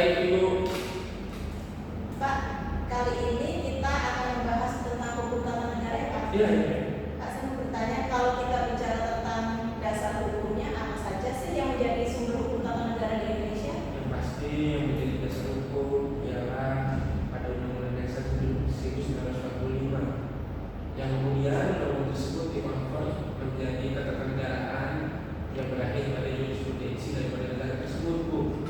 Baik Ibu. Pak, kali ini kita akan membahas tentang hukum tata negara ya Pak? Iya. Pak, saya mau bertanya, kalau kita bicara tentang dasar hukumnya, apa saja sih yang menjadi sumber hukum tata negara di Indonesia? Yang pasti yang menjadi dasar hukum ialah pada Undang-Undang Dasar 1945 yang kemudian undang-undang tersebut dikonvert menjadi ketatanegaraan yang berakhir pada jurisprudensi daripada negara tersebut, Bu.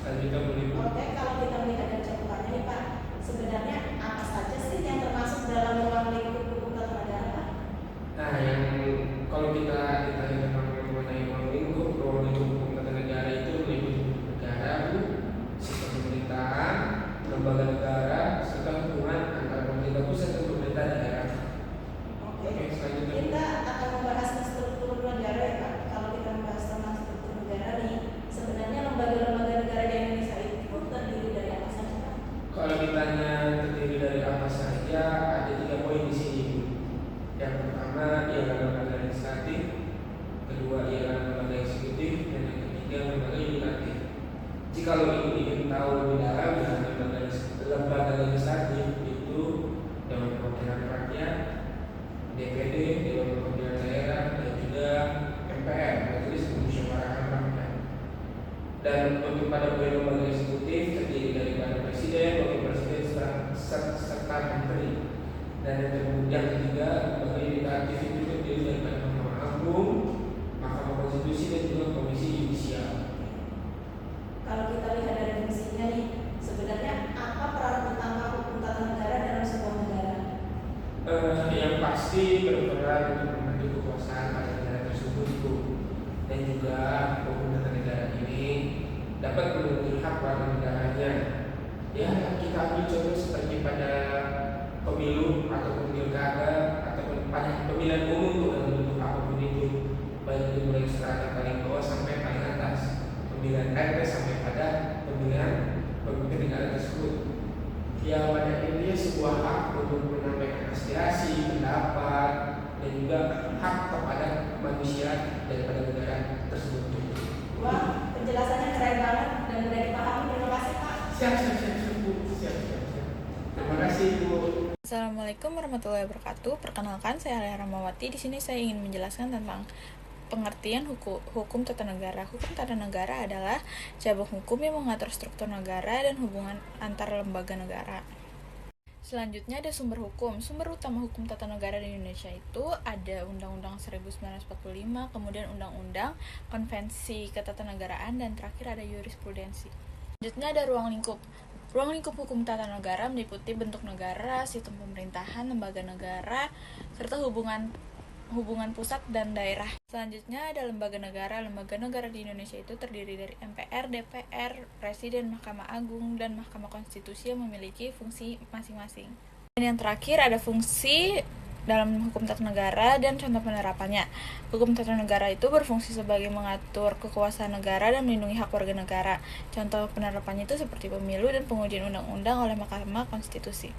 Selanjutnya boleh, Bu. Oke, kalau kita melihat dari cakupannya nih Pak, sebenarnya apa saja sih yang termasuk dalam ruang lingkup hukum tata negara Pak? Nah, yang kalau kita ditanya tentang mengenai ruang lingkup hukum tata negara itu meliputi negara, Bu, sistem pemerintahan, lembaga negara, serta hubungan antara pemerintah pusat dan pemerintah daerah. Oke, selanjutnya. Kita akan membahas struktur negara ya Pak. Kalau kita membahas tentang struktur negara nih, sebenarnya lembaga-lembaga negara di Indonesia itu terdiri dari apa saja Pak? Kalau ditanya terdiri dari apa saja, ada 3 poin di sini, Bu. Yang pertama ialah lembaga legislatif, kedua ialah lembaga eksekutif, dan yang ketiga lembaga yudikatif. Jika lo ingin tahu lebih dalam tentang lembaga legislatif itu Dewan Perwakilan Rakyat, DPD, Dewan Perwakilan Daerah, dan juga MPR, Majelis Permusyawaratan Rakyat. Dan untuk pada poin lembaga eksekutif terdiri daripada presiden, wakil presiden, serta menteri. Dan yang ketiga, lembaga yudikatif itu terdiri daripada Mahkamah Agung, Mahkamah Konstitusi, dan juga Komisi Yudisial. Kalau kita lihat dari fungsinya nih, sebenarnya apa peran utama hukum tata negara dalam sebuah negara? Yang pasti berperan untuk membantu kekuasaan pada negara tersebut, Bu. Dan juga hukum tata negara ini dapat melindungi hak warga negaranya. Ya, kita ambil contoh seperti pada pemilu ataupun pilkada ataupun pada pemilihan umum dalam bentuk apapun itu, baik itu mulai strata paling bawah sampai paling atas, pemilihan RT sampai pada pemilihan pemimpin negara tersebut. Ya, pada intinya sebuah hak untuk menyampaikan aspirasi, pendapat, dan juga hak kepada manusia daripada negara tersebut. Wah, penjelasannya keren banget dan mudah dipahami. Terima kasih Pak. Siap. Terima kasih, Bu. Assalamualaikum warahmatullahi wabarakatuh. Perkenalkan, saya Alia Ramawati. Di sini saya ingin menjelaskan tentang pengertian hukum tata negara. Hukum tata negara adalah cabang hukum yang mengatur struktur negara dan hubungan antar lembaga negara. Selanjutnya ada sumber hukum. Sumber utama hukum tata negara di Indonesia itu ada Undang-Undang 1945, kemudian Undang-Undang, Konvensi Ketatanegaraan, dan terakhir ada jurisprudensi. Selanjutnya ada ruang lingkup. Ruang lingkup hukum tata negara meliputi bentuk negara, sistem pemerintahan, lembaga negara, serta hubungan pusat dan daerah. Selanjutnya ada lembaga negara. Lembaga negara di Indonesia itu terdiri dari MPR, DPR, Presiden, Mahkamah Agung, dan Mahkamah Konstitusi yang memiliki fungsi masing-masing. Dan yang terakhir ada fungsi dalam hukum tata negara dan contoh penerapannya. Hukum tata negara itu berfungsi sebagai mengatur kekuasaan negara dan melindungi hak warga negara. Contoh penerapannya itu seperti pemilu dan pengujian undang-undang oleh Mahkamah Konstitusi.